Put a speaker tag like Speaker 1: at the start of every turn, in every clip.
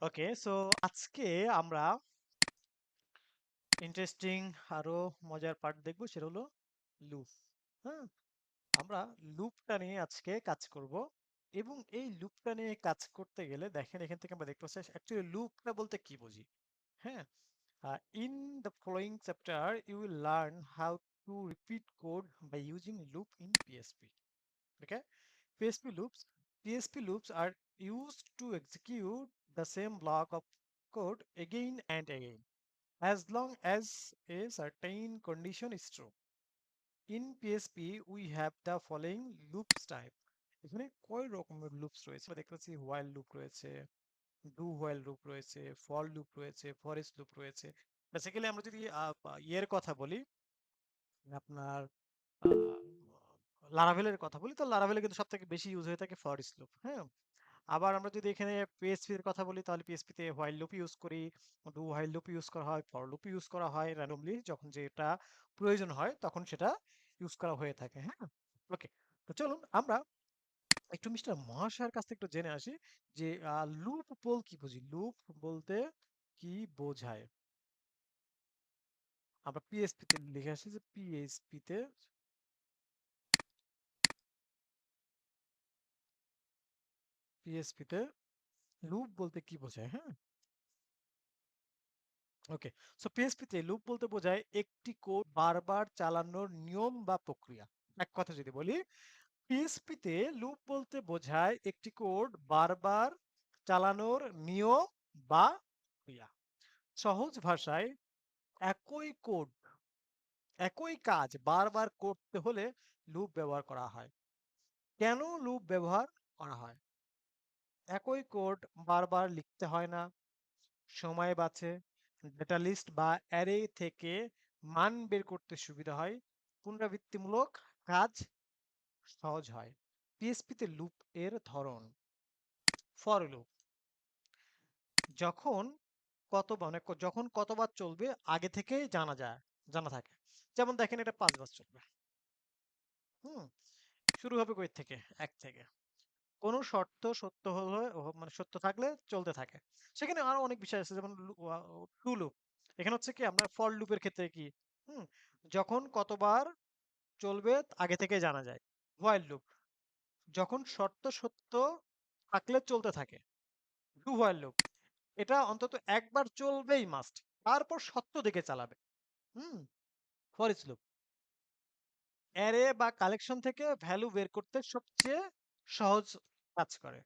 Speaker 1: ওকে, so আজকে আমরা interesting আরো মজার পার্ট দেখবো, সেটা হলো লুপ। হ্যাঁ, আমরা লুপটা নিয়ে আজকে কাজ করব। এবং এই লুপটা নিয়ে কাজ করতে গেলে দেখেন, এখান থেকে আমরা দেখতে পাচ্ছি অ্যাকচুয়ালি লুপটা বলতে কি বুঝি। হ্যাঁ, in the following chapter you will learn how to repeat code by using loop in PHP. Okay, PHP loops. PHP loops are used to execute the same block of code again and again, as long as a certain condition is true. In PHP, we have the following loops type. এখানে কয় রকমের loops রয়েছে আমরা দেখতে পাচ্ছি, while loop রয়েছে, do while loop রয়েছে, for loop রয়েছে, ফরেস্ট লুপ রয়েছে। বেসিক্যালি আমরা যদি ইয়ের কথা বলি, আপনার লারাভেলের কথা বলি, তো লারাভেলে কিন্তু সব থেকে বেশি ইউজ হয়ে থাকে ফরেস্ট লুপ। হ্যাঁ, আবার আমরা যদি এখানে পিএইচপি এর কথা বলি, তাহলে পিএইচপি তে হোয়াইল লুপ ইউজ করি, ডু হোয়াইল লুপ ইউজ করা হয়, ফর লুপ ইউজ করা হয়, র্যান্ডমলি যখন যেটা প্রয়োজন হয় তখন সেটা ইউজ করা হয়ে থাকে। হ্যাঁ, ওকে, তো চলুন আমরা একটু মিস্টার মহাশয়ের কাছ থেকে একটু জেনে আসি যে লুপ বল কি বুঝি, লুপ বলতে কি বোঝায়। আমরা পিএইচপি তে লিখে আসি যে পিএইচপি তে লুপ বলতে কি বোঝায়। হ্যাঁ, ওকে, সো পিএইচপি তে লুপ বলতে বোঝায় একটি কোড বারবার চালানোর নিয়ম বা প্রক্রিয়া। এক কথা যদি বলি, পিএইচপি তে লুপ বলতে বোঝায় একটি কোড বারবার চালানোর নিয়ম বা প্রক্রিয়া। সহজ ভাষায় একই কোড, একই কাজ বারবার করতে হলে লুপ ব্যবহার করা হয়। কেন লুপ ব্যবহার করা হয়? একই কোড বারবার লিখতে হয় না, সময় বাঁচে, ডেটা লিস্ট বা অ্যারে থেকে মান বের করতে সুবিধা হয়, পুনরাবৃত্তিমূলক কাজ সহজ হয়। পিএসপি তে লুপ এর ধরন: ফর লুপ, যখন যখন কতবার চলবে আগে থেকেই জানা থাকে। যেমন দেখেন, এটা 5 বার চলবে। হুম, শুরু হবে কই থেকে? 1 থেকে। কোনো শর্ত সত্য হলে মানে সত্য থাকলে চলতে থাকে। সেখানে আরো অনেক বিষয় আছে, যেমন টু লুপ। এখানে হচ্ছে কি, আমরা ফর লুপের ক্ষেত্রে কি, হুম, যখন কতবার চলবে আগে থেকে জানা যায়। হোয়াইল লুপ, যখন শর্ত সত্য থাকলে চলতে থাকে। ডু হোয়াইল লুপ, এটা অন্তত একবার চলবেই মাস্ট, তারপর সত্য দেখে চালাবে। হুম, ফর লুপ, অ্যারে বা কালেকশন থেকে ভ্যালু বের করতে সবচেয়ে সহজ কাজ করে।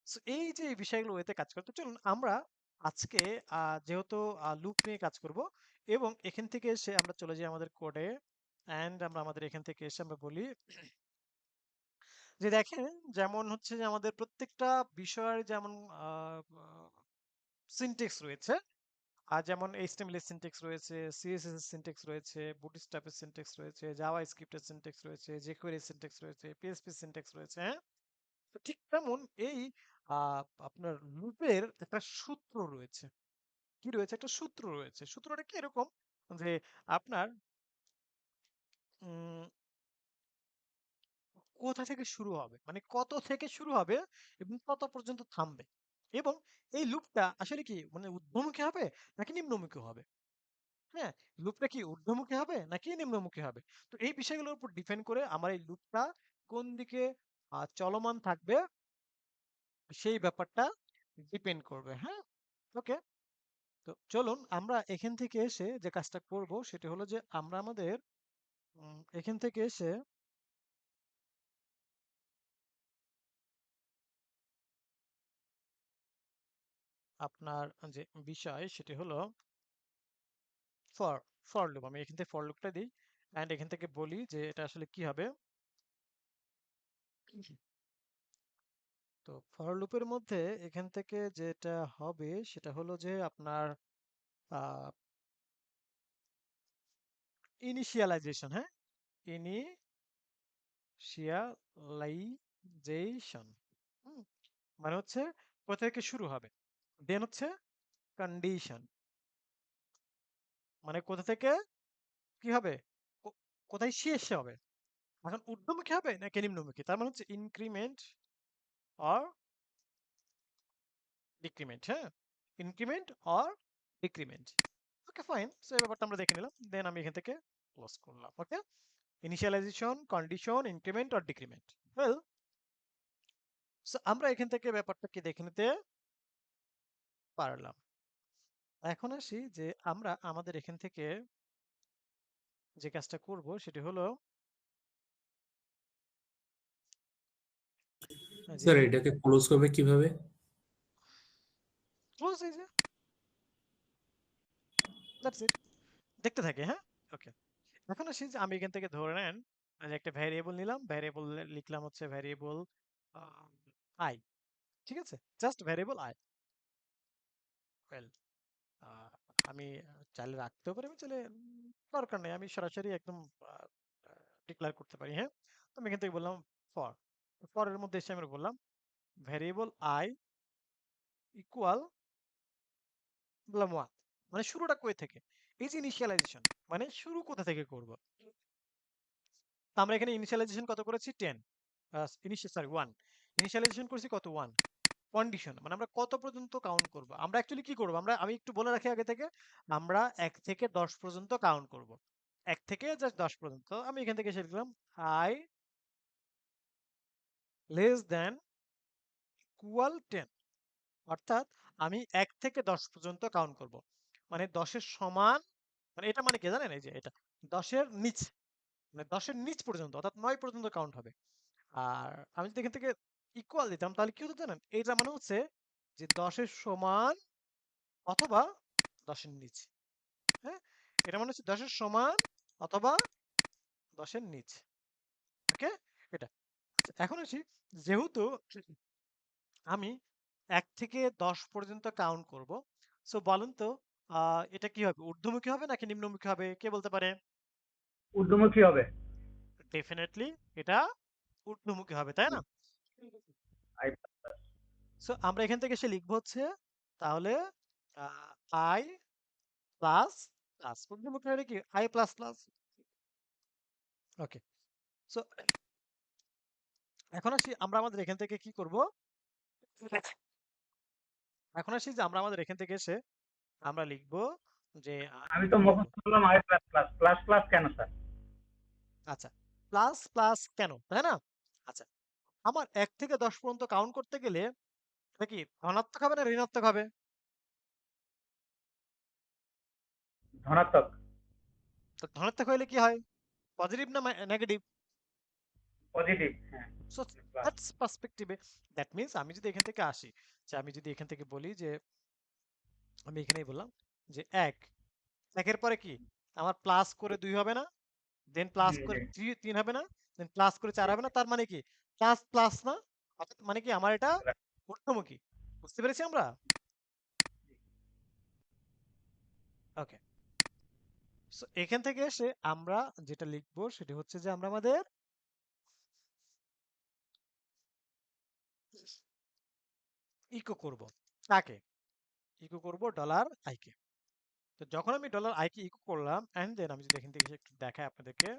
Speaker 1: সো এই যে এই বিষয়গুলো ওয়েতে কাজ করে, তো চলুন আমরা আজকে যেহেতু লুপ নিয়ে কাজ করব, এবং এখান থেকে এসে আমরা চলে যাই আমাদের কোডে। অ্যান্ড আমরা আমাদের এখান থেকে এসে আমরা বলি যে দেখেন, যেমন হচ্ছে যে আমাদের প্রত্যেকটা বিষয়ের যেমন সিনটেক্স রয়েছে। আর যেমন এইচটিএমএল এর সিনট্যাক্স রয়েছে, সিএসএস এর সিনট্যাক্স রয়েছে, বুটস্ট্র্যাপ এর সিনট্যাক্স রয়েছে, জাভা স্ক্রিপ্টের সিনট্যাক্স রয়েছে, jQuery এর সিনট্যাক্স রয়েছে, পিএইচপি সিনট্যাক্স রয়েছে। হ্যাঁ, তো ঠিক তেমন এই আপনার লুপের একটা সূত্র রয়েছে। কি রয়েছে? একটা সূত্র রয়েছে। সূত্রটা কি এরকম যে আপনার উম কোথা থেকে শুরু হবে, মানে কত থেকে শুরু হবে এবং কত পর্যন্ত থামবে। এবং এই লুপটা আসলে কি, মানে ঊর্ধ্বমুখী হবে নাকি নিম্নমুখী হবে? হ্যাঁ, লুপটা কি ঊর্ধ্বমুখী হবে নাকি নিম্নমুখী হবে? তো এই বিষয়গুলোর উপর ডিপেন্ড করে আমার এই লুপটা কোন দিকে চলমান থাকবে, সেই ব্যাপারটা ডিপেন্ড করবে। হ্যাঁ, ওকে, তো চলুন আমরা এখান থেকে এসে যে কাজটা করব সেটা হলো যে আমরা আমাদের এখান থেকে এসে আপনার যে বিষয় সেটি হলো ফর ফর লুপ। আমি এখান থেকে ফর লুপটা দিই, অ্যান্ড এখান থেকে বলি যে এটা আসলে কি হবে। তো ফর লুপের মধ্যে এখান থেকে যেটা হবে সেটা হলো যে আপনার ইনিশিয়ালাইজেশন। হ্যাঁ, ইনিশিয়ালাইজেশন, মানে হচ্ছে কোথা থেকে শুরু হবে। দেন হচ্ছে কন্ডিশন, মানে কোথা থেকে কি হবে, কোথায় শেষ হবে। এখন ঊর্ধ্বমুখী হবে নাকি নিম্নমুখী, তার মানে হচ্ছে ইনক্রিমেন্ট অর ডিক্রিমেন্ট। হ্যাঁ, increment or decrement. Okay fine, so এই ব্যাপারটা আমরা দেখে নিলাম, দেন আমি এখান থেকে ক্লোজ করলাম। Okay, initialization, condition, increment or decrement. Well, so আমরা এখান থেকে ব্যাপারটা কি দেখে নিতে পারলাম। এখন আসি যে আমরা আমাদের এখান থেকে যে কাজটা করব সেটি হলো যে
Speaker 2: স্যার এটাকে ক্লোজ করবে কিভাবে?
Speaker 1: ক্লোজ, এই যে দ্যাটস ইট, দেখতে থাকি। হ্যাঁ, ওকে। এখন আসি যে আমি এখান থেকে ধরে নেন যে একটা ভ্যারিয়েবল নিলাম, ভ্যারিয়েবল লিখলাম হচ্ছে ভ্যারিয়েবল আই, ঠিক আছে, জাস্ট ভ্যারিয়েবল আই। ওয়েল, আমি চাইলে রাখতেও পারি, আমি চাইলে দরকার নেই, আমি সরাসরি একদম ডিক্লেয়ার করতে পারি। হ্যাঁ, তো আমি এখান থেকে বললাম ফর, ফরের মধ্যে এসে আমি বললাম ভ্যারিয়েবল আই ইকুয়াল, বললাম ওয়ান, মানে শুরুটা কই থেকে, এই যে ইনিশিয়ালাইজেশন, মানে শুরু কোথা থেকে করব। তো আমরা এখানে ইনিশিয়ালাইজেশন কত করেছি, 10, সরি 1, ইনিশিয়ালাইজেশন করছি কত, 1। কন্ডিশন মানে আমরা কত পর্যন্ত কাউন্ট করব, আমরা অ্যাকচুয়ালি কি করব, আমি একটু বলে রাখি আগে থেকে, আমরা 1 থেকে 10 পর্যন্ত কাউন্ট করব। 1 থেকে জাস্ট 10 পর্যন্ত। আমি এখান থেকে এসে লিখলাম আই লেস দেন ইকুয়াল 10, অর্থাৎ আমি 1 থেকে 10 পর্যন্ত কাউন্ট করব, মানে 10-এর সমান, মানে এটা মানে কি জানেন, এই যে এটা 10-এর নিচ, মানে 10-এর নিচ পর্যন্ত, অর্থাৎ 9 পর্যন্ত কাউন্ট হবে। আর আমি যদি এখান থেকে ইকুয়াল দিতাম তাহলে কি হতো জানেন, এইটা মানে হচ্ছে যে 10-এর সমান অথবা 10-এর নিচ। হ্যাঁ, এটা মানে হচ্ছে 10-এর সমান অথবা 10-এর নিচ। ওকে, এটা। এখন আসি, যেহেতু আমি 1 থেকে 10 পর্যন্ত কাউন্ট করব, সো বলেন তো এটা কি হবে, ঊর্ধ্বমুখী হবে নাকি নিম্নমুখী হবে, কে বলতে পারে?
Speaker 3: ঊর্ধ্বমুখী হবে।
Speaker 1: ডেফিনেটলি এটা ঊর্ধ্বমুখী হবে, তাই না?
Speaker 3: আই
Speaker 1: সো আমরা এখান থেকে সে লিখবো হচ্ছে তাহলে আই প্লাস প্লাস, ঊর্ধ্বমুখী হলে কি I plus plus. Okay, so এখন আসি আমরা আমাদের এখান থেকে কি করব, এখন আসি যে আমরা আমাদের এখান থেকে এসে আমরা লিখবো যে
Speaker 3: আমি তো
Speaker 1: কি লিখবো,
Speaker 3: মুখস্থ করলাম I plus plus plus plus কেন স্যার?
Speaker 1: আচ্ছা প্লাস প্লাস কেন, তাই না? আচ্ছা, আমার 1 থেকে 10 পর্যন্ত কাউন্ট করতে গেলে এটা কি ধনাত্মক হবে না ঋণাত্মক হবে?
Speaker 3: ধনাত্মক।
Speaker 1: তো ধনাত্মক হইলে কি হয়, পজিটিভ না নেগেটিভ?
Speaker 3: পজিটিভ। হ্যাঁ,
Speaker 1: সো
Speaker 3: প্লাস।
Speaker 1: দ্যাটস পার্সপেক্টিভে, দ্যাট মিন্স আমি যদি এখান থেকে আসি, যে আমি যদি এখান থেকে বলি যে আমি এখানেই বললাম যে 1, একের পরে কি আমার প্লাস করে 2 হবে না, দেন প্লাস
Speaker 3: জি
Speaker 1: করে
Speaker 3: জি।
Speaker 1: 3 হবে না, দেন প্লাস করে 4 হবে না, তার মানে কি প্লাস প্লাস না, অর্থাৎ মানে কি আমার এটা ঊর্ধ্বমুখী। বুঝতে পেরেছি আমরা? ওকে, সো এখান থেকে এসে আমরা যেটা লিখবো সেটা হচ্ছে যে আমরা আমাদের ইকো করব, কাকে ইকো করব, ডলার আইকে। তো যখন আমি ডলার আইকে ইকো করলাম এন্ড দেন আমি যদি এখান থেকে একটু দেখাই আপনাদেরকে,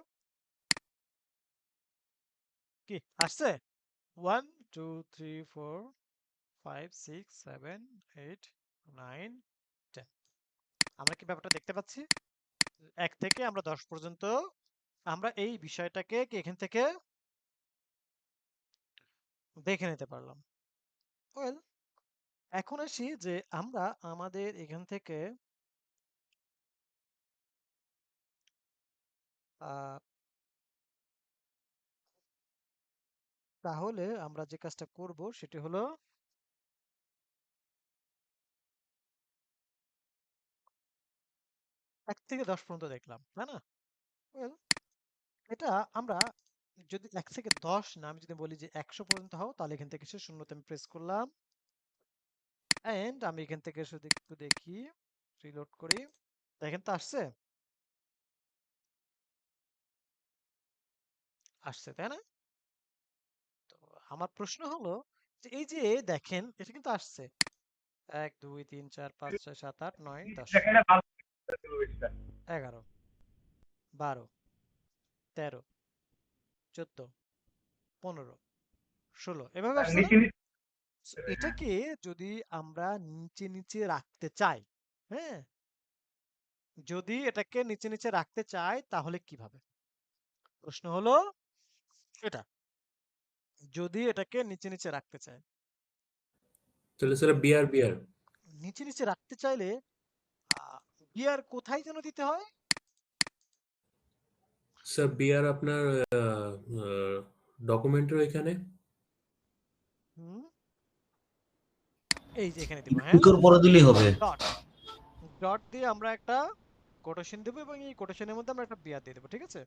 Speaker 1: কি আসছে, 1 2 3 4 5 6 7 8 9 10, আমরা কি ব্যাপারটা দেখতে পাচ্ছি, 1 থেকে আমরা 10 পর্যন্ত আমরা এই বিষয়টাকে কি এখান থেকে দেখে নিতে পারলাম। ওয়েল, এখন আসি যে আমরা আমাদের এখান থেকে আহ, তাহলে আমরা যে কাজটা করব সেটি হলো 1 থেকে 10 পর্যন্ত দেখলাম, তাই না? ওয়েল, এটা আমরা যদি 1 থেকে 10 না, আমি যদি বলি যে 100 পর্যন্ত হও, তাহলে এখান থেকে সে শূন্যতে আমি প্রেস করলাম এন্ড আমি এখান থেকে শুধু একটু দেখি, রিলোড করি, দেখেন তো আসছে, আসছে তাই না? তো আমার প্রশ্ন হলো যে এই যে দেখেন এটা কিন্তু আসছে 1 2 3 4 5 6 7 8 9 10
Speaker 3: সেকেন্ডে ভালো স্যার।
Speaker 1: 11 12 13 14 15 16 এভাবে
Speaker 3: স্যার
Speaker 1: আসছে না?
Speaker 3: নিচে নিচে
Speaker 1: So, এটাকে যদি আমরা নিচে নিচে রাখতে চাই, হ্যাঁ, যদি এটাকে নিচে নিচে রাখতে চাই তাহলে কিভাবে? প্রশ্ন হলো এটা, যদি এটাকে নিচে নিচে রাখতে চাই,
Speaker 2: তাহলে স্যার বিআর বিআর
Speaker 1: নিচে নিচে রাখতে চাইলে গিয়ার কোথায় যেন দিতে হয়?
Speaker 2: স্যার বিআর আপনার ডকুমেন্টের এখানে।
Speaker 1: হুম, এই যে এখানে দিব, হ্যাঁ,
Speaker 4: ইকোর পরে দিলেই হবে।
Speaker 1: ডট ডট দিয়ে আমরা একটা কোটেশন দেবো এবং এই কোটেশনের মধ্যে আমরা একটা বিয়ার দিয়ে দেবো, ঠিক আছে?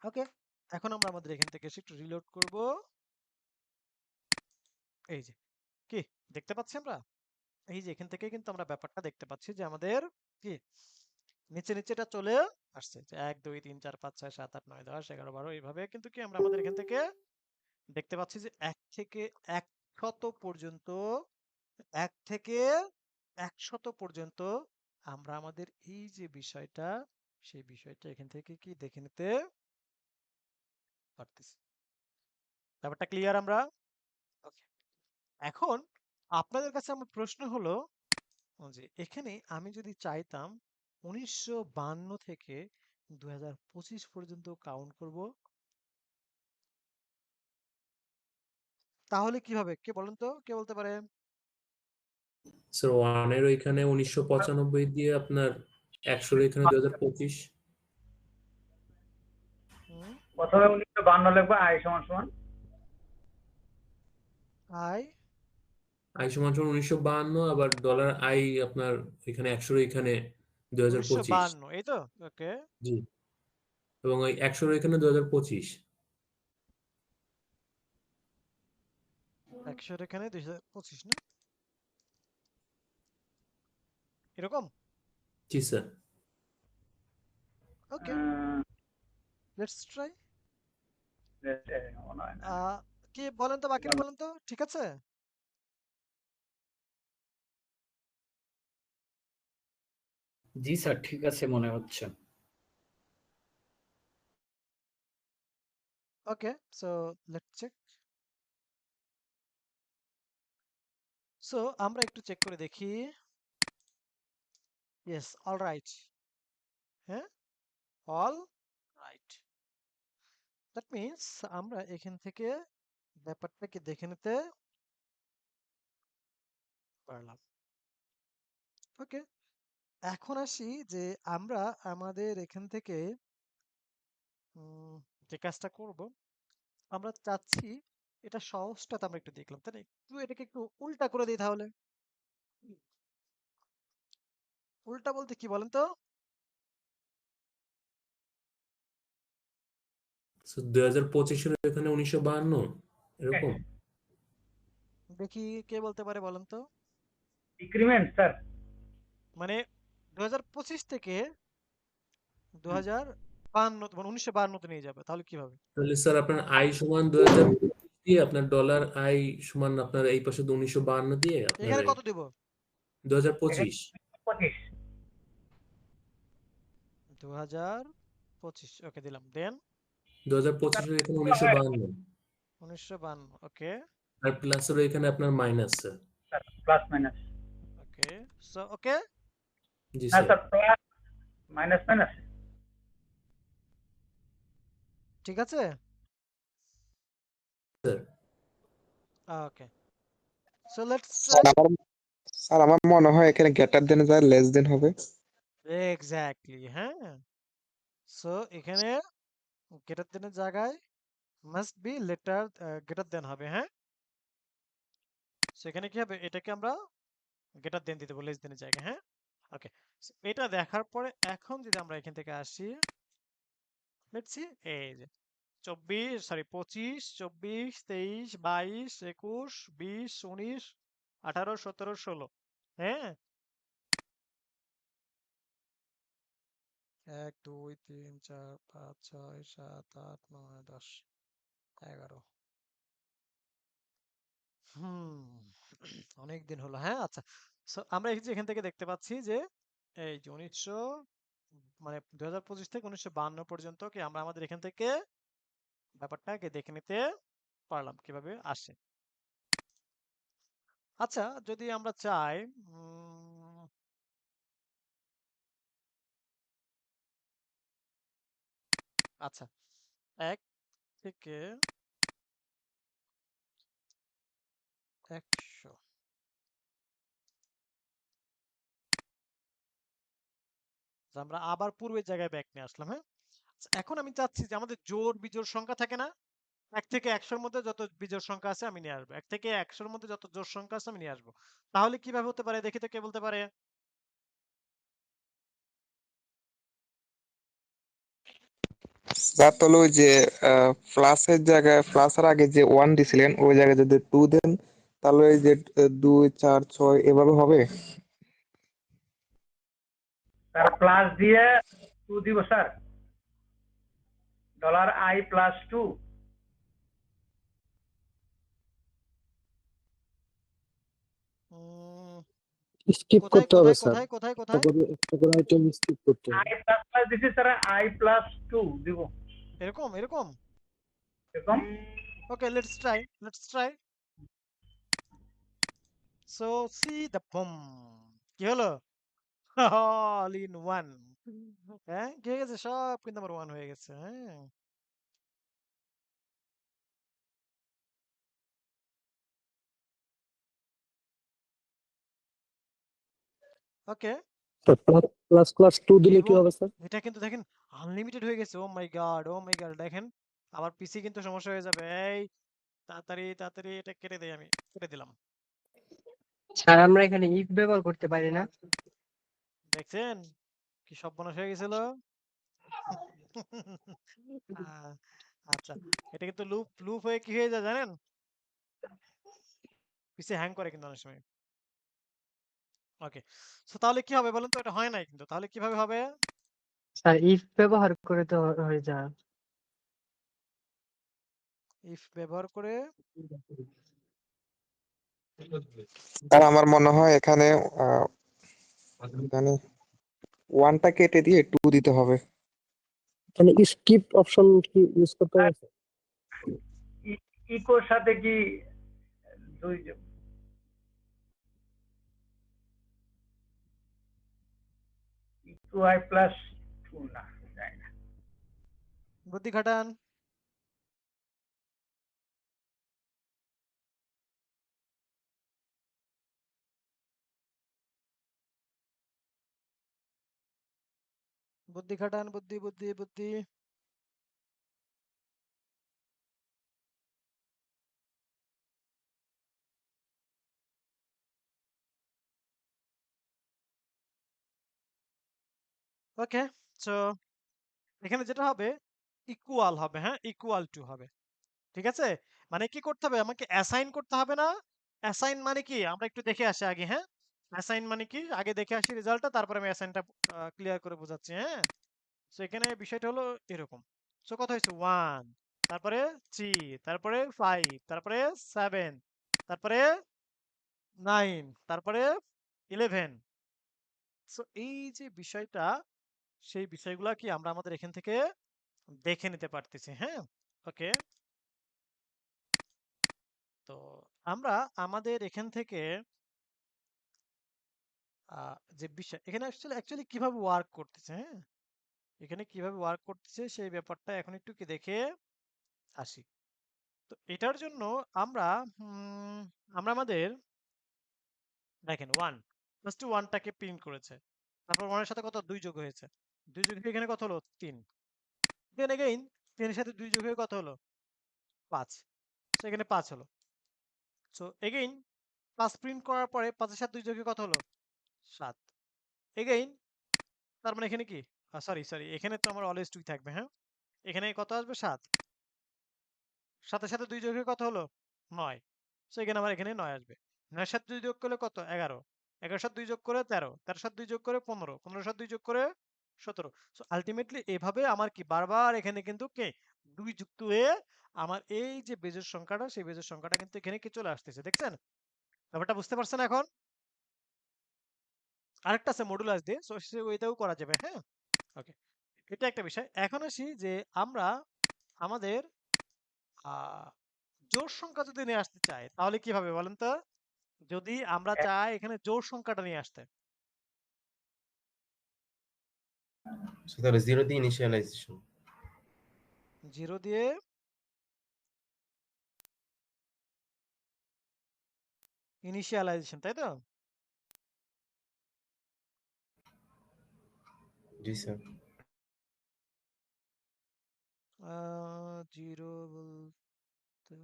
Speaker 1: ওকে, এখন আমরা আমাদের এখান থেকে এসে একটু রিলোড করব। এই যে, কি দেখতে পাচ্ছি আমরা? এই যে এখান থেকে কিন্তু আমরা ব্যাপারটা দেখতে পাচ্ছি যে আমাদের কি নিচে নিচে এটা চলে আসছে, যে 1 2 3 4 5 6 7 8 9 10 11 12 এইভাবে কিন্তু কি আমরা আমাদের এখান থেকে দেখতে পাচ্ছি যে 1 থেকে 100 পর্যন্ত, 1 থেকে 100 পর্যন্ত আমরা আমাদের এই যে বিষয়টা, সেই বিষয়টা এখান থেকে কি দেখে নিতে পারতেছি। ব্যাপারটা ক্লিয়ার আমরা? ওকে, এখন আপনাদের কাছে আমার প্রশ্ন হলো যে এখানে আমি যদি চাইতাম 1952 থেকে 2025 পর্যন্ত কাউন্ট করব, তাহলে কিভাবে? কে বলেন তো, কে বলতে পারে?
Speaker 2: স্যার ওয়ানের ওইখানে 1995 দিয়ে আপনার 100-এর এখানে 2025।
Speaker 1: হুম,
Speaker 3: প্রথমে 1952 লিখবো, আই সমান সমান
Speaker 1: আই
Speaker 2: আই সমান সমান 1952, আবার ডলার আই আপনার এখানে 100-এর এখানে 2025।
Speaker 1: 1952, এই তো? ওকে,
Speaker 2: জি, এবং ওই 100-এর এখানে 2025।
Speaker 1: 100 এখানে 2025 না, এরকম?
Speaker 2: জি স্যার।
Speaker 1: Okay, let's try.
Speaker 3: মনে হয় না।
Speaker 1: কি বলেন তো, বাকিরা বলেন তো, ঠিক আছে?
Speaker 5: জি স্যার, ঠিক আছে মনে হচ্ছে।
Speaker 1: ওকে, সো লেটস চেক। সো আমরা একটু চেক করে দেখি। ইয়েস, অল রাইট, হ্যাঁ, অল রাইট। দ্যাট মিন্স আমরা এখান থেকে ব্যাপারটাকে দেখে নিতে পারলাম। ওকে, এখন আসি যে আমরা আমাদের এখান থেকে যে কাজটা করব, আমরা চাচ্ছি এটা সহজটা তো আমরা একটু দেখলাম, তাই না? একটু এটাকে একটু উল্টা করে দিই তাহলে। উল্টা বলতে কি বলেন তো?
Speaker 2: স্যার 2025-এর এখানে 1952 এরকম।
Speaker 1: দেখি কে বলতে পারে বলেন তো?
Speaker 3: Decrement sir.
Speaker 1: মানে 2025 থেকে 2052, মানে 1952 তে নিয়ে যাবে, তাহলে কিভাবে?
Speaker 2: তাহলে স্যার আপনার আই সমান 2025 দিয়ে আপনার ডলার আই সমান আপনার এই পাশে 1952 দিয়ে আপনার
Speaker 1: এখানে কত দিব?
Speaker 2: 2025।
Speaker 3: 25
Speaker 1: 2025, ওকে দিলাম, দেন
Speaker 2: 2025-এর এখানে 1952,
Speaker 1: 1952, ওকে
Speaker 2: আর প্লাসের এখানে আপনার minus sir.
Speaker 3: Plus minus.
Speaker 1: Okay, so okay,
Speaker 2: জি
Speaker 3: না
Speaker 2: স্যার।
Speaker 3: Sir, plus minus minus.
Speaker 1: ঠিক আছে,
Speaker 2: sir
Speaker 1: okay, so let's
Speaker 6: sir
Speaker 1: try.
Speaker 6: আমার স্যার আমার মনে হয় এখানে গ্রেটার দেন যায় লেস দেন হবে।
Speaker 1: এক্স্যাক্টলি, হ্যাঁ, সো এখানে গ্রেটার দেনের জায়গায় must be letter greater than হবে, হ্যাঁ। সেখানে কি হবে, এটাকে আমরা গ্রেটার দেন দিয়ে দেবো লেস দেনের জায়গায়, হ্যাঁ। ওকে, এটা দেখার পরে এখন যদি আমরা এখান থেকে আসি, লেটস সি, এই যে 25 সরি 25 24 23 22 21 20 19 18 17 16, হ্যাঁ, 1 2 3 4 5 6 7 8 9 10 11। অনেক দিন হলো, হ্যাঁ, আচ্ছা। সো আমরা এই যে এখান থেকে দেখতে পাচ্ছি যে এই যে 1900, মানে 2025 থেকে 1952 পর্যন্ত কি আমরা আমাদের এখান থেকে ব্যাপারটাকে দেখে নিতে পারলাম কিভাবে আসে। আচ্ছা, যদি আমরা চাই উম, আচ্ছা 1 থেকে 100, আমরা আবার পূর্বের জায়গায় ব্যাক নিয়ে আসলাম, হ্যাঁ। আচ্ছা, এখন আমি চাচ্ছি যে আমাদের জোড় বিজোড় সংখ্যা থাকে না, 1 থেকে 100-র মধ্যে যত বিজোড় সংখ্যা আছে আমি নিয়ে আসবো, 1 থেকে 100-র মধ্যে যত জোড় সংখ্যা আছে আমি নিয়ে আসবো। তাহলে কিভাবে হতে পারে দেখি তো, কে বলতে পারে?
Speaker 6: স্যার তাহলে ওই যে প্লাসের জায়গায় প্লাসের আগে যে 1 দিছিলেন ওই জায়গায় যদি 2 দেন তাহলে এই যে 2 4 6 এভাবে হবে।
Speaker 3: স্যার প্লাস দিয়ে 2 দিব স্যার, $i+2।
Speaker 1: উম,
Speaker 4: স্কিপ
Speaker 1: কোথায়
Speaker 4: করতে হবে
Speaker 1: কোথায়
Speaker 4: স্যার,
Speaker 1: কোথায় কোথায়
Speaker 4: একটা
Speaker 1: কোথায়
Speaker 4: করে একটা করে আইটেম স্কিপ করতে হবে।
Speaker 3: i++ দিছি স্যার, i+2 দিব
Speaker 1: এরকম এরকম?
Speaker 3: এরকম।
Speaker 1: Okay, let's try. So see the bomb, কি হলো? All in one. হ্যাঁ, কি হয়ে গেছে? সব কিন্তু আমার ওয়ান হয়ে গেছে, হ্যাঁ। ওকে,
Speaker 4: স্যার প্লাস প্লাস টু দিলে কি
Speaker 1: এবং
Speaker 4: হবে স্যার?
Speaker 1: এটা কিন্তু দেখেন আনলিমিটেড হয়ে গেছে। ও মাই গড, ও মাই গড, দেখেন আমার পিসি কিন্তু সমস্যা হয়ে যাবে। এই তাড়াতাড়ি তাড়াতাড়ি এটা কেটে দেই, আমি কেটে দিলাম।
Speaker 7: স্যার আমরা এখানে ইফ ব্যবহার করতে পারি না?
Speaker 1: দেখছেন কি সর্বনাশ হয়ে গেছিল? আহ, আচ্ছা, এটা কিন্তু লুপ লুপ হয়ে কি হয়ে যায় জানেন? পিসি হ্যাং করে কিন্তু অনেক সময়। ওকে, সো তাহলে কি হবে বলেন তো? এটা হয় নাই কিন্তু, তাহলে কিভাবে হবে?
Speaker 7: স্যার ইফ ব্যবহার করে তো হয়ে যায়।
Speaker 1: ইফ ব্যবহার করে?
Speaker 6: আর আমার মনে হয় এখানে এখানে 1টা কেটে দিয়ে 2 দিতে হবে।
Speaker 4: এখানে স্কিপ অপশন কি ইউজ করতে হবে স্যার?
Speaker 3: ইকোর সাথে কি 2 i+2 না, যায় না।
Speaker 1: বুদ্ধি খাটান। বুদ্ধি খাটান, বুদ্ধি বুদ্ধি বুদ্ধি। ওকে, সো এখানে যেটা হবে ইকুয়াল হবে, হ্যাঁ, ইকুয়াল টু হবে। ঠিক আছে, মানে কি করতে হবে? আমাকে অ্যাসাইন করতে হবে না? অ্যাসাইন মানে কি আমরা একটু দেখে আসি আগে, হ্যাঁ। অ্যাসাইন মানে কি আগে দেখে আসি রেজাল্টটা, তারপরে আমি অ্যাসাইনটা ক্লিয়ার করে বোঝাচ্ছি, হ্যাঁ। সো এখানে বিষয়টা হলো এরকম। সো কত হয়েছে? 1, তারপরে 3, তারপরে 5, তারপরে 7, তারপরে 9, তারপরে 11। সো এই যে বিষয়টা, সেই বিষয়গুলা কি আমরা আমাদের এখান থেকে দেখে নিতে পারতেছি, হ্যাঁ। ওকে, তো আমরা আমাদের এখান থেকে যে বিষয় এখানে অ্যাকচুয়ালি কিভাবে ওয়ার্ক করতেছে, হ্যাঁ, এখানে কিভাবে ওয়ার্ক করতেছে সেই ব্যাপারটা এখন একটু কি দেখে আসি। তো এটার জন্য আমরা উম, আমরা আমাদের দেখেন 1, ফার্স্ট 1টাকে প্রিন্ট করেছে, তারপর 1 এর সাথে কত 2 যোগ হয়েছে, 2 যোগ হয়ে এখানে কত হলো? 3। দেন এগেইন 3 এর সাথে 2 যোগ হয়ে কত হলো? 5। সেখানে 5 হলো। সো এগেইন 5 প্রিন্ট করার পরে 5 এর সাথে 2 যোগে কত হলো? 7। এগেইন তার মানে এখানে কি, সরি সরি, এখানে তো আমার অলওয়েজ 2 থাকবে, হ্যাঁ। এখানে কত আসবে? 7। 7 এর সাথে 2 যোগে কত হলো? 9। সো এখানে আমার এখানে 9 আসবে। 9 এর সাথে 2 যোগ করলে কত? 11। 11 এর সাথে 2 যোগ করে 13। 13 এর সাথে 2 যোগ করে 15। 15 এর সাথে 2 যোগ করে 17। সো আলটিমেটলি এভাবে আমার কি বারবার এখানে কিন্তু কে 2 যুক্ত হয়ে আমার এই যে বেজোড় সংখ্যাটা, সেই বেজোড় সংখ্যাটা কিন্তু এখানে কি চলে আসতেছে, দেখছেন? ব্যাপারটা বুঝতে পারছেন এখন? আরেকটা আছে মডুলাস দিয়ে, সো সে ওইটাও করা যাবে, হ্যাঁ। ওকে, এটা একটা বিষয়। এখন আসি যে আমরা আমাদের আহ জোড় সংখ্যা যদি নিয়ে আসতে চাই তাহলে কিভাবে বলেন তো? যদি আমরা চাই এখানে জোড় সংখ্যাটা নিয়ে আসতে,
Speaker 8: আচ্ছা, তাহলে 0 দিয়ে ইনিশিয়ালাইজেশন।
Speaker 1: 0 দিয়ে ইনিশিয়ালাইজেশন, তাই তো?
Speaker 8: জি স্যার।
Speaker 1: 0 বলতে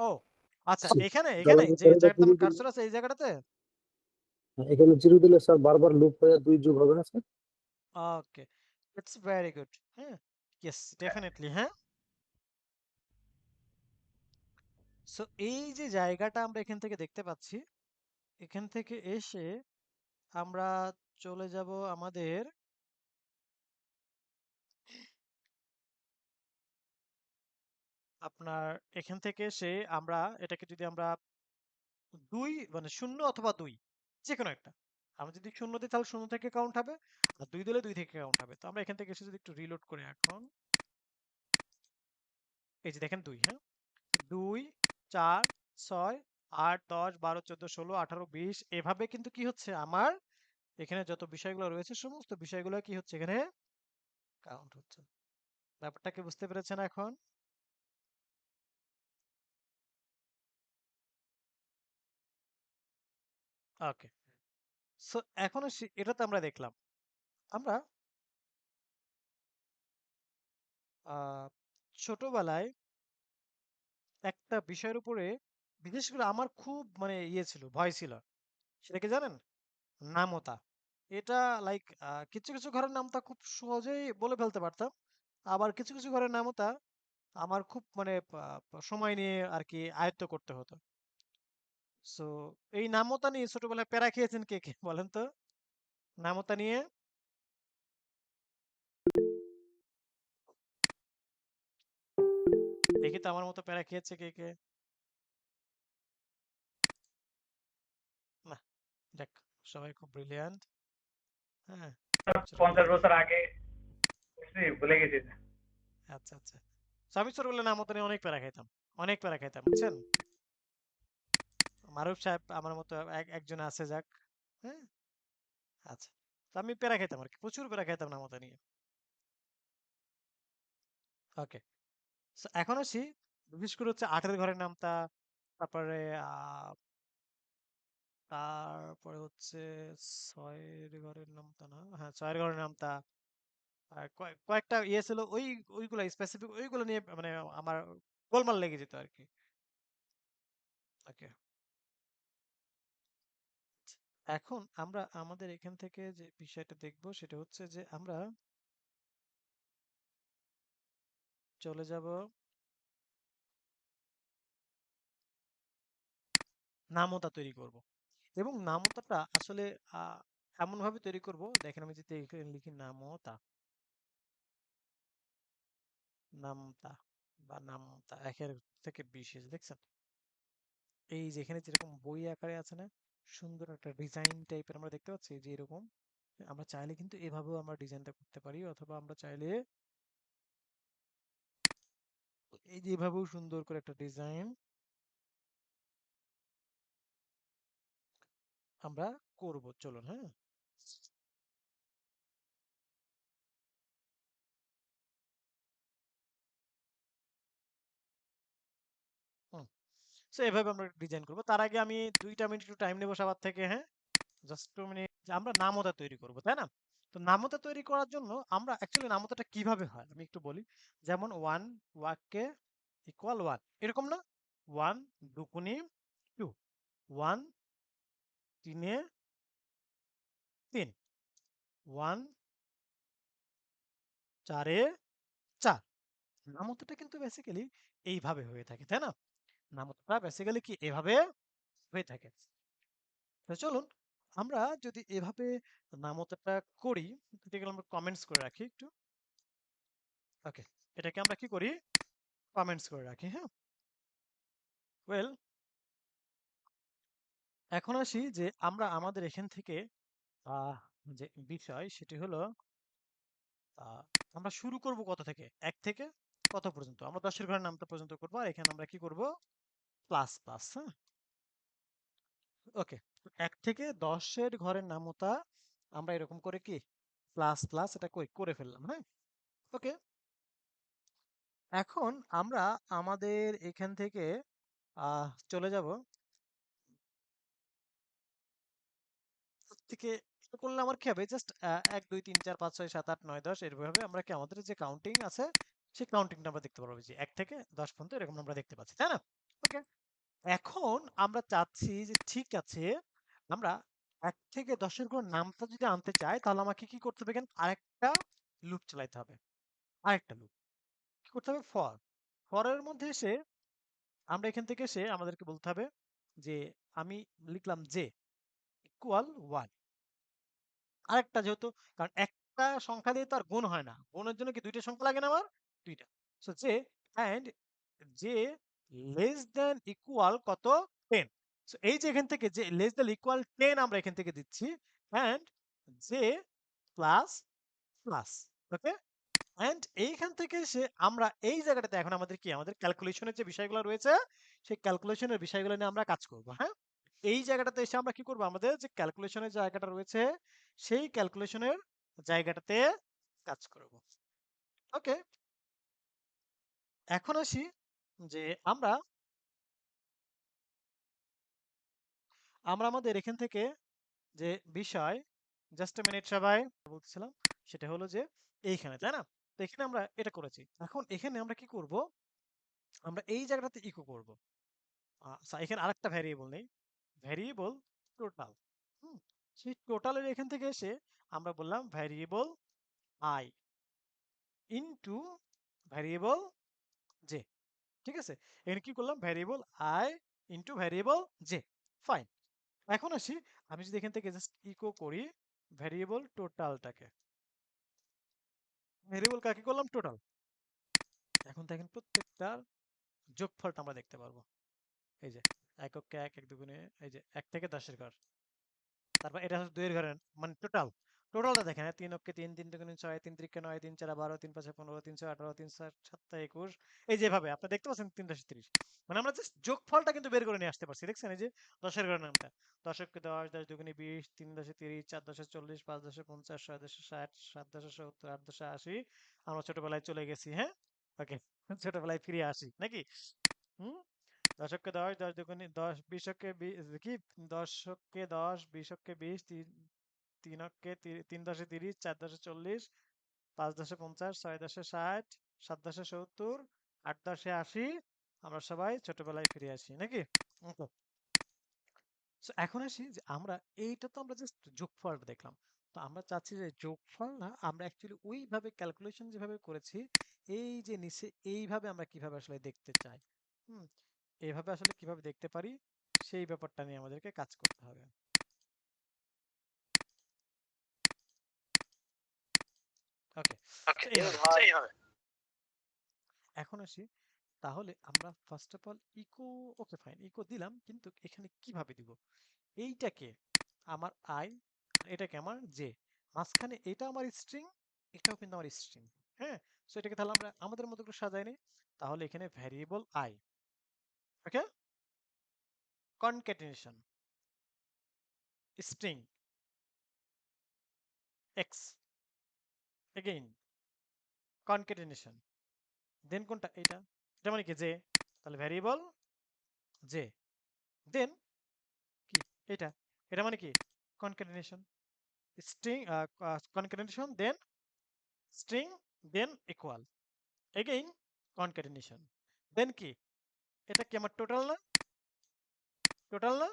Speaker 1: ও আচ্ছা, এখানে এখানে
Speaker 4: তাহলে
Speaker 1: যে
Speaker 4: স্যার এটা
Speaker 1: জায়গাটাতে
Speaker 4: জিরো
Speaker 1: আমার
Speaker 4: দিলে,
Speaker 1: কার্সর আছে এই জায়গাটাতে।
Speaker 4: এখানে জিরো দিলে স্যার বারবার লুপ হয়ে 2 যোগ হবে না sir?
Speaker 1: Okay, it's very good. হ্যাঁ, ইয়েস ডেফিনেটলি, হ্যাঁ। সো এই যে জায়গাটা আমরা এখান থেকে দেখতে পাচ্ছি, এখান থেকে এসে আমরা চলে যাব আমাদের আপনার এখান থেকে এসে আমরা এটাকে যদি আমরা 2 মানে 0 অথবা 2 যে কোনো একটা, আমরা যদি 0 দিই তাহলে 0 থেকে কাউন্ট হবে, আর 2 দিলে 2 থেকে কাউন্ট হবে। তো আমরা এখান থেকে এসে যদি একটু রিলোড করি এখন, এই যে দেখেন 2, হ্যাঁ, 2 4 6 8 10 12 14 16 18 20 এভাবে কিন্তু কি হচ্ছে আমার এখানে যত বিষয়গুলো রয়েছে সমস্ত বিষয়গুলো কি হচ্ছে এখানে কাউন্ট হচ্ছে। ব্যাপারটা কি বুঝতে পেরেছেন এখন? ওকে, সো এখন আসি, এটা তো আমরা দেখলাম। আমরা আহ, ছোটবেলায় একটা বিষয়ের উপরে বিশেষ করে আমার খুব মানে ইয়ে ছিল, ভয় ছিল, সেটা কি জানেন? নামতা। এটা লাইক কিছু কিছু ঘরের নামতা খুব সহজেই বলে ফেলতে পারতাম, আবার কিছু কিছু ঘরের নামতা আমার খুব মানে সময় নিয়ে আর কি আয়ত্ত করতে হতো। সো এই নামতা নিয়ে ছোটবেলায় প্যারা খেয়েছেন কে কে বলেন তো? নামতা নিয়ে দেখি তো আমার মতো প্যারা খেয়েছে কে কে। না, দেখ, সবাই খুব ব্রিলিয়ান্ট। হ্যাঁ, ছোটবেলায়
Speaker 3: 50 বছর আগে করছি, ভুলে গেছি।
Speaker 1: আচ্ছা আচ্ছা। So, আমি ছোটবেলায় নামতা নিয়ে অনেক প্যারা খাইতাম, অনেক প্যারা খাইতাম, বুঝছেন? মারুফ সাহেব আমার মতো একজন আছে, যাক। হ্যাঁ, আচ্ছা। তো আমি প্যারা খাইতাম আর কি, প্রচুর প্যারা খাইতাম নামতা নিয়ে। ওকে, এখন আসি বিশেষ করে হচ্ছে 8-এর ঘরের নামতা, তারপরে তারপরে হচ্ছে 6-এর ঘরের নামতা, না হ্যাঁ 6-এর ঘরের নামতা, আর কয়েকটা ইয়ে ছিল ওইগুলো স্পেসিফিক, ওইগুলো নিয়ে মানে আমার গোলমাল লেগে যেত আর কি। ওকে, এখন আমরা আমাদের এখান থেকে যে বিষয়টা দেখব সেটা হচ্ছে যে আমরা চলে যাব নামতা তৈরি করব, এবং নামতাটা আসলে এমন ভাবে তৈরি করব, দেখেন আমি যদি এখানে লিখি নামতা, নামতা বা নামতা 1-এর থেকে 20, দেখছেন এই যে এখানে যেরকম বই আকারে আছে না, সুন্দর একটা ডিজাইন টাইপের আমরা দেখতে পাচ্ছি যে এরকম। আমরা চাইলে কিন্তু এভাবেও আমরা ডিজাইনটা করতে পারি, অথবা আমরা চাইলে এই যে এভাবেও সুন্দর করে একটা ডিজাইন আমরা করব, চলুন। হ্যাঁ, হুম, সো এভাবে আমরা ডিজাইন করব। তার আগে আমি 2টা মিনিট একটু টাইম নেবো সবার থেকে, হ্যাঁ, জাস্ট 2 মিনিট। যে আমরা নামতা তৈরি করব, তাই না? তো নামতা তৈরি করার জন্য আমরা অ্যাকচুয়ালি নামতাটা কিভাবে হয় আমি একটু বলি। যেমন 1 ওয়াক্যে ইকুয়াল 1, এরকম না? 1 দুগুণে 2, 1 তিনে 3, 1 চারে 4। নামতাটা কিন্তু বেসিক্যালি এইভাবে হয়ে থাকে, তাই না? নামতাটা বেসিক্যালি কি এভাবে হয়ে থাকে। তো চলুন আমরা যদি এভাবে নামতাটা করি, এটাকে আমরা কমেন্টস করে রাখি একটু। ওকে, এটাকে আমরা কি করি, কমেন্টস করে রাখি, হ্যাঁ। ওয়েল, এখন আসি যে আমরা আমাদের এখান থেকে আহ, যে বিষয় সেটি হলো আহ, আমরা শুরু করব কত থেকে, 1 থেকে কত পর্যন্ত? আমরা 10-এর ঘরের নামতা পর্যন্ত করবো, আর এখানে আমরা কি করব, প্লাস প্লাস, হ্যাঁ। ওকে, 1 থেকে 10-এর ঘরের নামতা আমরা এরকম করে কি প্লাস প্লাস এটা করে ফেললাম, হ্যাঁ। ওকে, এখন আমরা আমাদের এখান থেকে চলে যাব থেকে এটা করলে আমার কি হবে, জাস্ট 1 2 3 4 5 6 7 8 9 10 এরভাবে আমরা কি আমাদের যে কাউন্টিং আছে সেই কাউন্টিংটা আমরা দেখতে পারবো, যে 1 থেকে 10 পর্যন্ত এরকম আমরা দেখতে পাচ্ছি, তাই না? ওকে, এখন আমরা চাচ্ছি যে ঠিক আছে, আমরা 1 থেকে 10-এর ঘর নামটা যদি আনতে চাই তাহলে আমাকে কি করতে হবে, এখানে আরেকটা লুপ চালাতে হবে, আরেকটা লুপ কি করতে হবে, ফরের মধ্যে এসে আমরা এখান থেকে এসে আমাদেরকে বলতে হবে যে আমি লিখলাম যে ইকুয়াল 1, আরেকটা যেহেতু, কারণ একটা সংখ্যা দিয়ে তো আর গুণ হয় না, গুণের জন্য কি দুইটা সংখ্যা লাগে না আমার, দুইটা। সো যে এন্ড যে লেস দেন ইকুয়াল কত, 10। সো এই যে এখান থেকে যে লেস দেন ইকুয়াল 10 আমরা এখান থেকে দিচ্ছি, এন্ড যে প্লাস প্লাস। ওকে, এন্ড এইখান থেকে এসে আমরা এই জায়গাটাতে এখন আমাদের কি আমাদের ক্যালকুলেশনের যে বিষয়গুলো রয়েছে সেই ক্যালকুলেশনের বিষয়গুলো নিয়ে আমরা কাজ করব, হ্যাঁ। এই জায়গাটাতে এসে আমরা কি করব, আমাদের যে ক্যালকুলেশনের জায়গাটা রয়েছে সেই ক্যালকুলেশনের জায়গাটাতে কাজ করব। ওকে, এখন আসি যে আমরা আমাদের এখান থেকে যে বিষয়, জাস্ট মিনিট সবাই, বলছিলাম সেটা হলো যে এইখানে, তাই না? তো এখানে আমরা এটা করেছি, এখন এখানে আমরা কি করব, আমরা এই জায়গাটাতে ইকো করব। আচ্ছা, এখানে আরেকটা ভ্যারিয়েবল নেই, ভ্যারিয়েবল টোটাল। সেই টোটালের এখান থেকে এসে আমরা বললাম variable I into variable J, ঠিক আছে? এখানে কি করলাম, variable I into variable J, fine. এখন আসি, আমি যদি এখান থেকে জাস্ট ইকো করি ভ্যারিয়েবল টোটালটাকে, ভ্যারিয়েবল কাকে করলাম, টোটাল। এখন দেখেন প্রত্যেকটার যোগফলটা আমরা দেখতে পারবো, এই যে এককে 1 1 দুগুণে, এই যে 1 থেকে 10-এর ঘর, তারপর এটা হচ্ছে 2 এর ঘরের মানে টোটালটা দেখেন, 3 অক্ষে 3 3 দুগুণে 6 3 3 9 3 4 12 3 5 15 3 6 18 3 7 7 21, এই যেভাবে আপনি দেখতে পাচ্ছেন 3 10 30, মানে আমরা জাস্ট যোগফলটা কিন্তু বের করে নিয়ে আসতে পারছি, দেখছেন? এই যে 10-এর ঘরের নামটা 10 অক্ষে 10 10 দুগুণে 20 3 10 30 4 10 40 5 10 50 6 10 60 7 10 70 8 10 80, আমরা ছোটবেলায় চলে গেছি, হ্যাঁ। ওকে, ছোটবেলায় ফিরে আসি নাকি? হুম, 10 অক্ষে 10 10 দুগুণে 10 20 অক্ষে কি 10 অক্ষে 10 20 অক্ষে 20 3 অক্ষে 3 10 30 4 10 40 5 10 50 6 10 60 7 10 70 8 10 80, আমরা সবাই ছোটবেলায় ফিরে আসি নাকি? Okay. So এখন আসি যে আমরা এইটা তো আমরা জাস্ট যোগফলটা দেখলাম, তো আমরা চাচ্ছি যে যোগফল না, আমরা অ্যাকচুয়ালি ওইভাবে ক্যালকুলেশন যেভাবে করেছি এই যে নিচে এইভাবে আমরা কিভাবে আসলে দেখতে চাই, হুম, এইভাবে আসলে কিভাবে দেখতে পারি সেই ব্যাপারটা নিয়ে আমাদেরকে কাজ করতে হবে। ওকে, এইভাবে এখন আসি, তাহলে আমরা first of all echo, okay fine, echo দিলাম, কিন্তু এখানে কিভাবে দিব, এইটাকে আমার আই, এটাকে আমার জে, মাঝখানে এটা আমার স্ট্রিং, এটাও কিন্তু আমার স্ট্রিং, হ্যাঁ। সো এটাকে তাহলে আমরা আমাদের মতো করে সাজাই নিই, তাহলে এখানে variable i, okay, concatenation string x, again concatenation, then কোনটা, এটা, এটা মানে কি জে, তাহলে ভ্যারিয়েবল জে, দেন কি এটা, এটা মানে কি concatenation string concatenation, then string, then equal, again concatenation, then কি, এটা কি আমার টোটাল না, টোটাল না,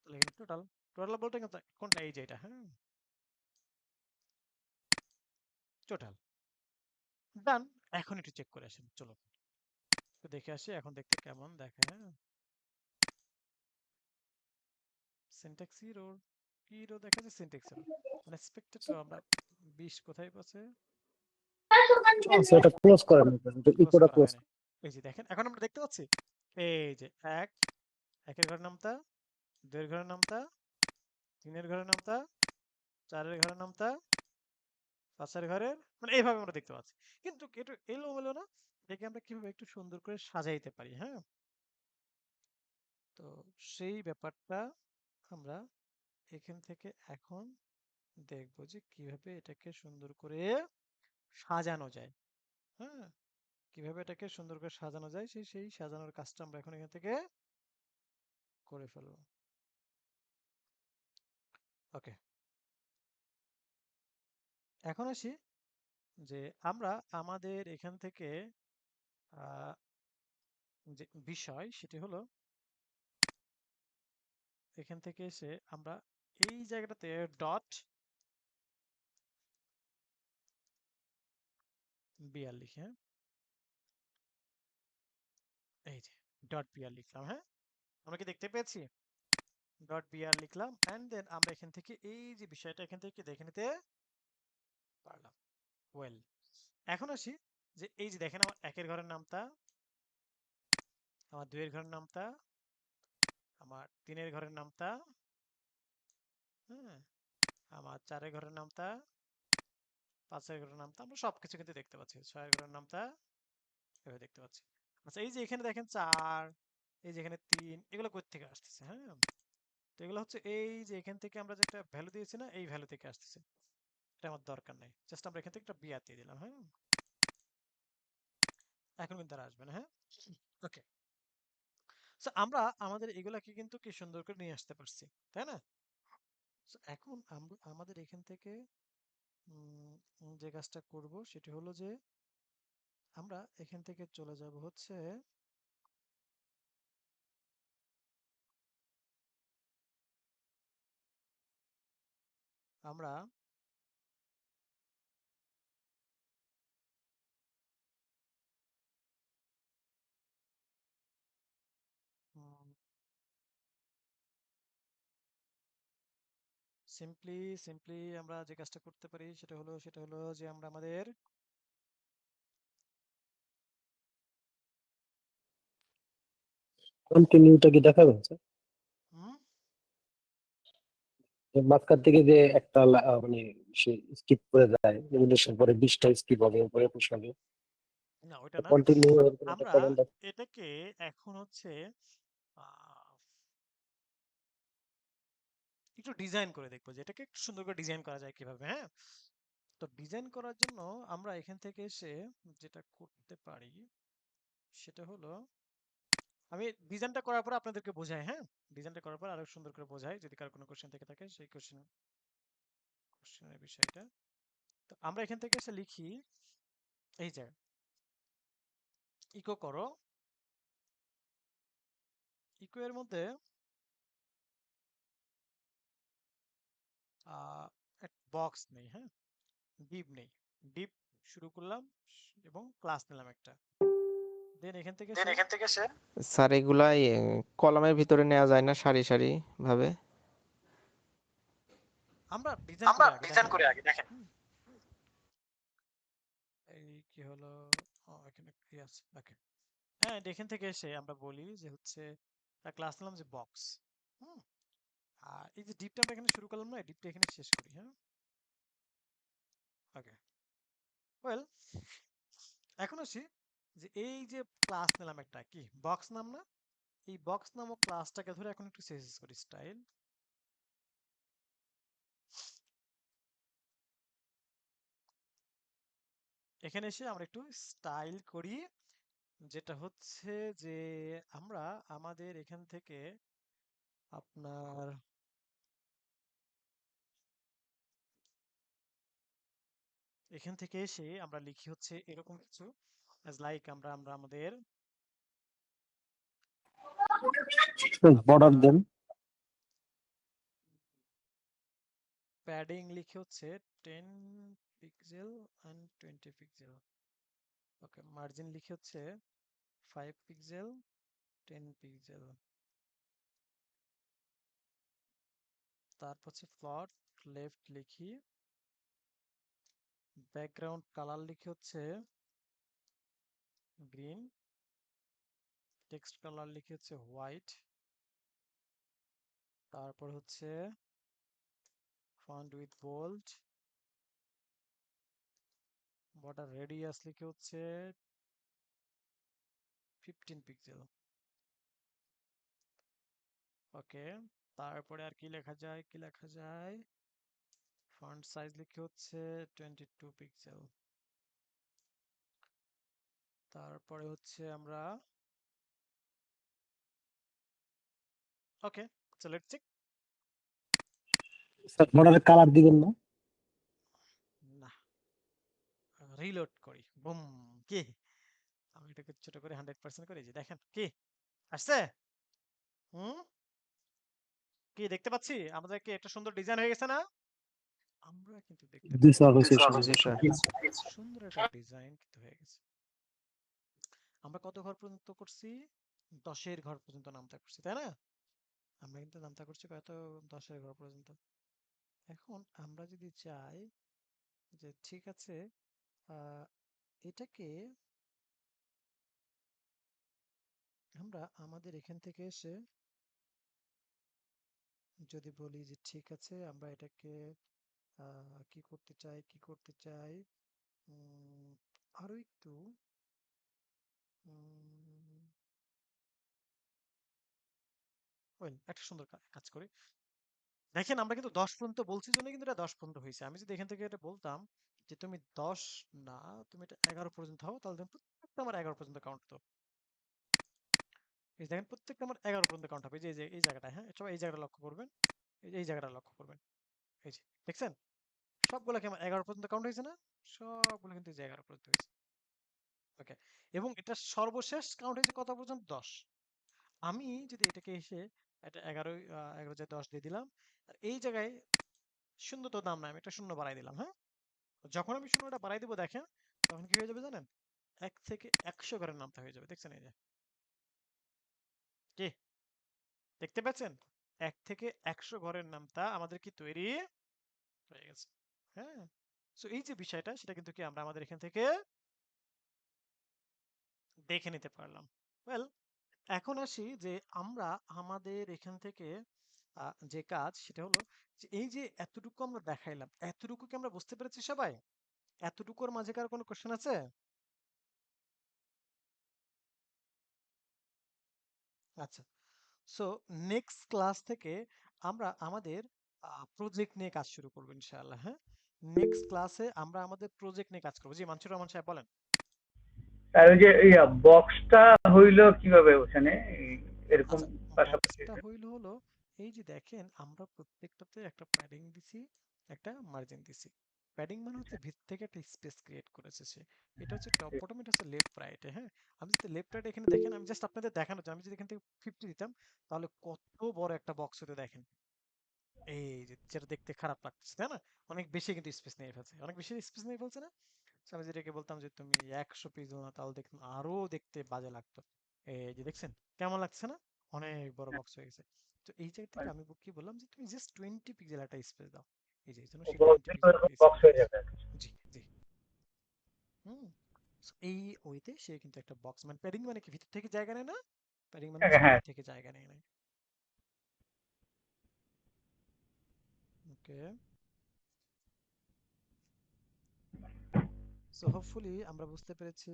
Speaker 1: তাহলে টোটাল, টোটাল বলতে কোনটা, এই যে এটা, হ্যাঁ, টোটাল, ডান। এখন একটু চেক করে আসেন, চলো একটু দেখে আসি এখন দেখতে কেমন দেখে, হ্যাঁ। সিনট্যাক্স এরর, কি এরর দেখা যায়, সিনট্যাক্স এরর, আনএক্সপেক্টেড, তো আমরা 20 কোথায় পাচ্ছে,
Speaker 4: আচ্ছা, এটা ক্লোজ করেন,
Speaker 1: ক্লোজ
Speaker 4: ইকোটা
Speaker 1: করা
Speaker 4: ক্লোজ।
Speaker 1: হয়নি, এই যে দেখেন এখন আমরা দেখতে পাচ্ছি, এই যে 1 একের ঘরের নামতা, 2 এর ঘরের নামতা, 3 এর ঘরের নামতা, 4 এর ঘরের নামতা, 5 এর ঘরের, মানে এইভাবে আমরা দেখতে পাচ্ছি, কিন্তু একটু এলোমেলো না, এটাকে আমরা কিভাবে একটু সুন্দর করে সাজাইতে পারি, হ্যাঁ। তো সেই ব্যাপারটা আমরা এখান থেকে এখন দেখব যে কিভাবে এটাকে সুন্দর করে সাজানো যায়। হ্যাঁ, কিভাবে এটাকে সুন্দর করে সাজানো যায় সেই সাজানোর কাজটা আমরা এখন এখান থেকে করে ফেলবো। ওকে, এখন আসি যে আমরা আমাদের এখান থেকে যে বিষয় সেটি হলো এখান থেকে এসে আমরা এই জায়গাটাতে ডট বিআর লিখি। হ্যাঁ, এই যে ডট বিআর লিখলাম। হ্যাঁ, আমরা কি দেখতে পেয়েছি? ডট বিআর লিখলাম অ্যান্ড দেন আমরা এখান থেকে এই যে বিষয়টা এখান থেকে দেখে নিতে পারলাম। ওয়েল, এখন আসি যে এই যে দেখেন আমার একের ঘরের নামটা, আমার দুইয়ের ঘরের নামটা, আমার তিনের ঘরের নামটা, হ্যাঁ, আমার চারের ঘরের নামটা, পাঁচের ঘরের নামটা আমরা সবকিছু কিন্তু দেখতে পাচ্ছি। ছয়ের ঘরের নামটা এভাবে দেখতে পাচ্ছি। আচ্ছা, এই যে এখানে দেখেন 4, এই যে এখানে 3, এগুলো কোথা থেকে আসতেছে? হ্যাঁ, তো এগুলো হচ্ছে এই যে এখান থেকে আমরা যেটা ভ্যালু দিয়েছি না, এই ভ্যালু থেকে আসতেছে। এটা আমার দরকার নাই, জাস্ট আমরা এখান থেকে একটা বিআর দিয়ে দিলাম। হ্যাঁ, এখন কিন্তু আর আসবে না। হ্যাঁ, ওকে। সো আমরা আমাদের এগুলাকে কিন্তু কি সুন্দর করে নিয়ে আসতে পারছি, তাই না? সো এখন আমরা আমাদের এখান থেকে যে কাজটা করব সেটি হলো যে আমরা এখান থেকে চলে যাব হচ্ছে আমরা সিম্পলি আমরা যে কাজটা করতে পারি সেটা হলো যে আমরা আমাদের
Speaker 4: কন্টিনিউটা কি দেখাবেন স্যার?
Speaker 1: হুম,
Speaker 4: মাঝখান থেকে যে একটা মানে সে স্কিপ করে যায়, রেগুলেশন পরে 20টা স্কিপ হবে, পরে পুশ হবে,
Speaker 1: না ওইটা না,
Speaker 4: কন্টিনিউ একটা
Speaker 1: আমরা
Speaker 4: কমান্ড।
Speaker 1: এটাকে এখন হচ্ছে আহ, একটু ডিজাইন করে দেখবো যে এটাকে একটু সুন্দর করে ডিজাইন করা যায় কিভাবে। হ্যাঁ, তো ডিজাইন করার জন্য আমরা এখান থেকে এসে যেটা করতে পারি সেটা হলো আমি ডিজাইনটা করার পর আপনাদেরকে বোঝাই। হ্যাঁ, ডিজাইনটা করার পর আরো সুন্দর করে বোঝাই, যদি কারো কোনো কোশ্চেন থেকে থাকে সেই কোশ্চেনের বিষয়টা। তো আমরা এখান থেকে এসে লিখি এই যে ইকো করো, ইকো এর মধ্যে বক্স নেই, হ্যাঁ, ডিপ নেই, ডিপ শুরু করলাম এবং ক্লাস নিলাম একটা, দেন এখান থেকে সে
Speaker 6: স্যার এগুলা কলামের ভিতরে নেওয়া যায় না সারি সারি ভাবে?
Speaker 1: আমরা ডিজাইন করে আগে দেখেন। হুম, এই কি হলো, এখানে কি আছে, ওকে। হ্যাঁ, এখান থেকে এসে আমরা বলি যে হচ্ছে ক্লাস নিলাম যে বক্স। হুম, আর এই যে ডিপটা আমরা এখানে শুরু করলাম না, এই ডিপটা এখানে শেষ করি। হ্যাঁ, ওকে। ওয়েল, এখন আসি যে এই যে ক্লাস নিলাম একটা কি বক্স নাম না, এই বক্স নামক ক্লাসটাকে ধরে এখন একটু চেঞ্জ করি স্টাইল। এখানে এসে আমরা একটু স্টাইল করি, যেটা হচ্ছে যে আমরা আমাদের এখান থেকে আপনার এখান থেকে এসে আমরা লিখি হচ্ছে এরকম কিছু as like আমরা আমরা আমাদের
Speaker 4: বর্ডার
Speaker 1: আপনার
Speaker 4: দেন।
Speaker 1: প্যাডিং লিখে হচ্ছে 10 pixel and 20 pixel. Okay, margin লিখে হচ্ছে 5 পিক্সেল 10 পিক্সেল। তারপর হচ্ছে ফ্লট লেফট লিখি, ব্যাকগ্রাউন্ড কালার লিখে হচ্ছে গ্রিন, টেক্সট কালার লিখে হচ্ছে হোয়াইট, তারপর হচ্ছে font with bold, border radius লিখে হচ্ছে 15 পিক্সেল। ওকে, তারপরে আর কি লেখা যায়, কি লেখা যায়? ফন্ট সাইজ লিখে হচ্ছে 22 পিক্সেল। তারপরে হচ্ছে আমরা ওকে, সো লেটস চেক।
Speaker 4: স্যার বর্ডারের কালার দিবেন না?
Speaker 1: না, রিলোড করি, বুম। কি, আমি এটাকে ছোট করে 100% করে, এই যে দেখেন কি আসছে। হুম, কি দেখতে পাচ্ছি আমাদের কি একটা সুন্দর ডিজাইন হয়ে গেছে না? আমরা কিন্তু দেখতে
Speaker 4: জি
Speaker 1: পাচ্ছি
Speaker 4: স্যার, হয়েছে,
Speaker 6: জি স্যার।
Speaker 1: সুন্দর একটা ডিজাইন কিন্তু হয়ে গেছে। আমরা কত ঘর পর্যন্ত করছি? 10-এর ঘর পর্যন্ত নামতা করছি, তাই না? আমরা কিন্তু নামতা করছি কত? 10-এর ঘর পর্যন্ত। এখন আমরা যদি চাই যে ঠিক আছে, এটাকে আমরা আমাদের এখান থেকে এসে যদি বলি যে ঠিক আছে আমরা এটাকে কি করতে চাই, কি করতে চাই, আরো একটু একটা সুন্দর কাজ করি। দেখেন আমরা কিন্তু 10 পর্যন্ত বলছি জন্য কিন্তু এটা 10 পর্যন্ত হয়েছে। আমি যদি এখান থেকে এটা বলতাম যে তুমি 10 না, তুমি এটা 11 পর্যন্ত হও, তাহলে দেখেন প্রত্যেকটা আমার 11 পর্যন্ত কাউন্ট হতো। এই দেখেন প্রত্যেকটা আমার 11 পর্যন্ত কাউন্ট হবে, এই যে এই জায়গাটা, হ্যাঁ সবাই এই জায়গাটা লক্ষ্য করবেন, এই জায়গাটা লক্ষ্য করবেন, এই যে দেখছেন সবগুলো কি আমার 11 পর্যন্ত কাউন্ট হয়েছে না? সবগুলো কিন্তু এই যে 11 পর্যন্ত হয়েছে। ওকে, এবং এটা সর্বশেষ কাউন্ট হয়েছে কত পর্যন্ত? 10। আমি যদি এটাকে এসে এটা 11 যে 10 দিয়ে দিলাম, আর এই জায়গায় শূন্য তো দাম নাই, আমি একটা শূন্য বাড়াই দিলাম, হ্যাঁ। যখন আমি শূন্যটা বাড়াই দিব দেখেন তখন কি হয়ে যাবে জানেন? 1 থেকে 100 ঘরের নামতা হয়ে যাবে, দেখছেন? এই যে কি দেখতে পাচ্ছেন? 1 থেকে 100 ঘরের নামতা আমাদের কি তৈরি হয়ে গেছে, হ্যাঁ। সো এই যে বিষয়টা সেটা কিন্তু কি আমরা আমাদের এখান থেকে দেখে নিতে পারলাম। ওয়েল, এখন আসি যে আমরা আমাদের এখান থেকে যে কাজ সেটা হলো যে এই যে এতটুকু আমরা দেখাইলাম, এতটুকু কি আমরা বুঝতে পেরেছি সবাই? এতটুকুর মাঝে কার কোনো কোশ্চেন আছে? আচ্ছা, সো নেক্সট ক্লাস থেকে আমরা আমাদের প্রজেক্ট নিয়ে কাজ শুরু করবো ইনশাআল্লাহ, হ্যাঁ। নেক্সট ক্লাসে আমরা আমাদের প্রজেক্ট নিয়ে কাজ করবো। জি মানসুর রহমান সাহেব বলেন।
Speaker 3: আর ওই যে বক্সটা হইলো কিভাবে ওখানে এরকম
Speaker 1: আচ্ছা,
Speaker 3: পাশাপাশি?
Speaker 1: বক্সটা হলো এই যে দেখেন আমরা প্রত্যেকটাতে একটা প্যাডিং দিছি, একটা মার্জিন দিছি। প্যাডিং মানে হচ্ছে ভিতর থেকে একটা স্পেস ক্রিয়েট করেছে সে। এটা হচ্ছে টপ বটম, এটা হচ্ছে লেফট রাইটে, হ্যাঁ। আমি যদি লেফট রাইট এখানে দেখেন, আমি জাস্ট আপনাদের দেখানোর জন্য আমি যদি এখান থেকে 50 দিতাম তাহলে কত বড় একটা বক্স হতে দেখেন। এই যে যেটা দেখতে খারাপ লাগতেছে তাই না? অনেক বেশি কিন্তু স্পেস নিয়ে ফেলছে, অনেক বেশি স্পেস নিয়ে ফেলছে না? So, আমি যেটাকে বলতাম যে তুমি 100 পিস না, তাহলে দেখতাম আরো দেখতে বাজে লাগতো। এই যে দেখছেন কেমন লাগছে না? অনেক বড় বক্স হয়ে গেছে। তো এই জায়গা থেকে আমি কি বললাম যে তুমি জাস্ট 20 পিক্সেল একটা স্পেস দাও। এই যে এই জন্য সে 20 পিক্সেল একটা
Speaker 3: বক্স
Speaker 1: স্পেস
Speaker 3: হয়ে
Speaker 1: দিয়েছে।
Speaker 3: যাবে।
Speaker 1: জি জি। হুম। So, এই ওইতে সে কিন্তু একটা বক্স, মানে প্যাডিং মানে কি ভিতর থেকে জায়গা নেয় না? প্যাডিং মানে হচ্ছে
Speaker 3: হ্যাঁ,
Speaker 1: ভিতর থেকে জায়গা নেয় না। ওকে, সো হোপফুলি আমরা বুঝতে পেরেছি।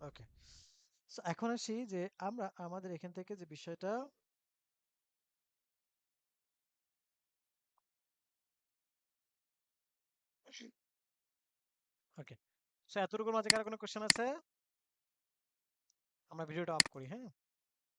Speaker 1: ওকে, সো এখন আসি যে আমরা আমাদের এখান থেকে যে বিষয়টা ওকে, সো এতটুকুর মাঝে কার কোনো কোশ্চেন আছে? আমরা ভিডিওটা অফ করি, হ্যাঁ।